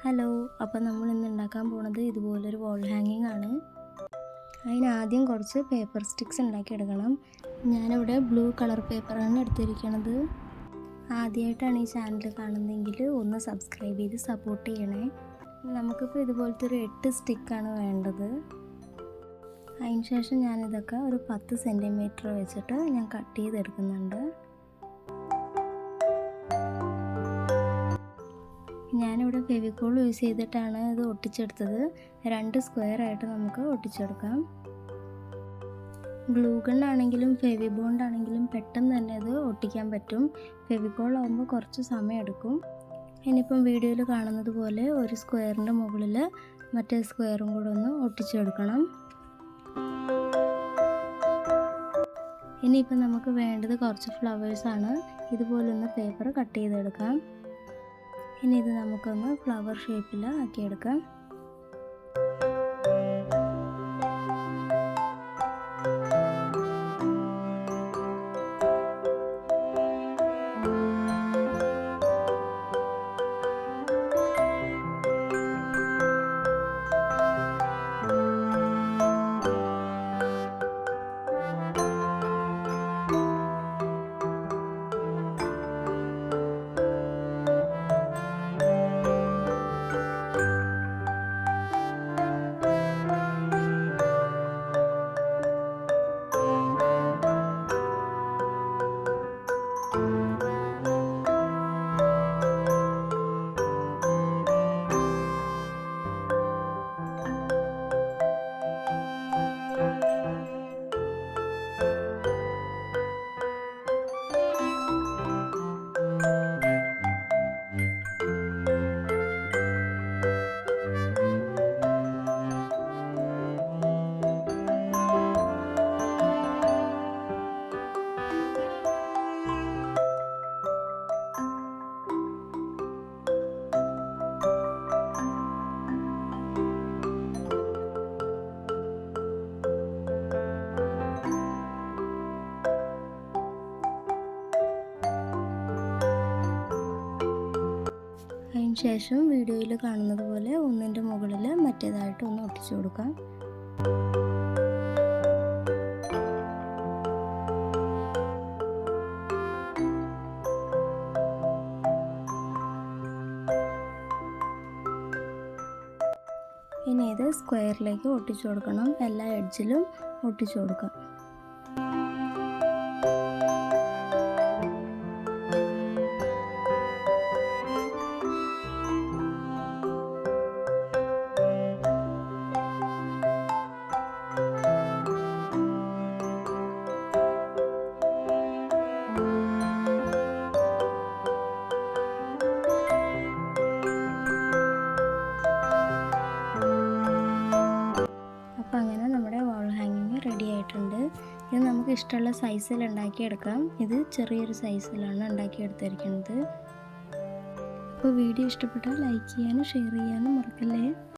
Hello, അപ്പോൾ നമ്മൾ ഇന്ന് ഉണ്ടാക്കാൻ പോകുന്നത് ഇതുപോലൊരു വാൾ ഹാങ്ങിങ് ആണ്. അതിനാദ്യം കുറച്ച് പേപ്പർ സ്റ്റിക്സ് ഉണ്ടാക്കിയെടുക്കണം. ഞാനിവിടെ ബ്ലൂ കളർ പേപ്പറാണ് എടുത്തിരിക്കുന്നത്. ആദ്യമായിട്ടാണ് ഈ ചാനൽ കാണുന്നതെങ്കിൽ ഒന്ന് സബ്സ്ക്രൈബ് ചെയ്ത് സപ്പോർട്ട് ചെയ്യണേ. നമുക്കിപ്പോൾ ഇതുപോലത്തെ ഒരു 8 സ്റ്റിക്കാണ് വേണ്ടത്. അതിന് ശേഷം ഞാനിതൊക്കെ ഒരു 10 സെൻറ്റിമീറ്റർ വെച്ചിട്ട് ഞാൻ കട്ട് ചെയ്തെടുക്കുന്നുണ്ട്. ഞാനിവിടെ ഫെവിക്കോൾ യൂസ് ചെയ്തിട്ടാണ് ഇത് ഒട്ടിച്ചെടുത്തത്. 2 സ്ക്വയർ ആയിട്ട് നമുക്ക് ഒട്ടിച്ചെടുക്കാം. ഗ്ലൂ ഗൺ ആണെങ്കിലും ഫെവി ബോണ്ട് ആണെങ്കിലും പെട്ടെന്ന് തന്നെ ഇത് ഒട്ടിക്കാൻ പറ്റും. ഫെവിക്കോൾ ആകുമ്പോൾ കുറച്ച് സമയം എടുക്കും. ഇനിയിപ്പം വീഡിയോയിൽ കാണുന്നത് പോലെ ഒരു സ്ക്വയറിൻ്റെ മുകളിൽ മറ്റേ സ്ക്വയറും കൂടെ ഒന്ന് ഒട്ടിച്ചെടുക്കണം. ഇനിയിപ്പം നമുക്ക് വേണ്ടത് കുറച്ച് ഫ്ലവേഴ്സാണ്. ഇതുപോലൊന്ന് പേപ്പർ കട്ട് ചെയ്തെടുക്കാം. ഇനി ഇത് നമുക്കൊന്ന് ഫ്ലവർ ഷേപ്പിൽ ആക്കിയെടുക്കാം. ശേഷം വീഡിയോയിൽ കാണുന്നത് പോലെ ഒന്നിൻ്റെ മുകളിൽ മറ്റേതായിട്ട് ഒന്ന് ഒട്ടിച്ചു കൊടുക്കാം. ഇനി ഇത് സ്ക്വയറിലേക്ക് ഒട്ടിച്ചു കൊടുക്കണം. എല്ലാ എഡ്ജിലും ഒട്ടിച്ചു കൊടുക്കാം. അപ്പോൾ അങ്ങനെ നമ്മുടെ വാൾ ഹാങ്ങിങ് റെഡി ആയിട്ടുണ്ട്. ഇത് നമുക്ക് ഇഷ്ടമുള്ള സൈസിൽ ഉണ്ടാക്കിയെടുക്കാം. ഇത് ചെറിയൊരു സൈസിലാണ് ഉണ്ടാക്കിയെടുത്തിരിക്കുന്നത്. അപ്പോൾ വീഡിയോ ഇഷ്ടപ്പെട്ടാൽ ലൈക്ക് ചെയ്യാനും ഷെയർ ചെയ്യാനും മറക്കല്ലേ.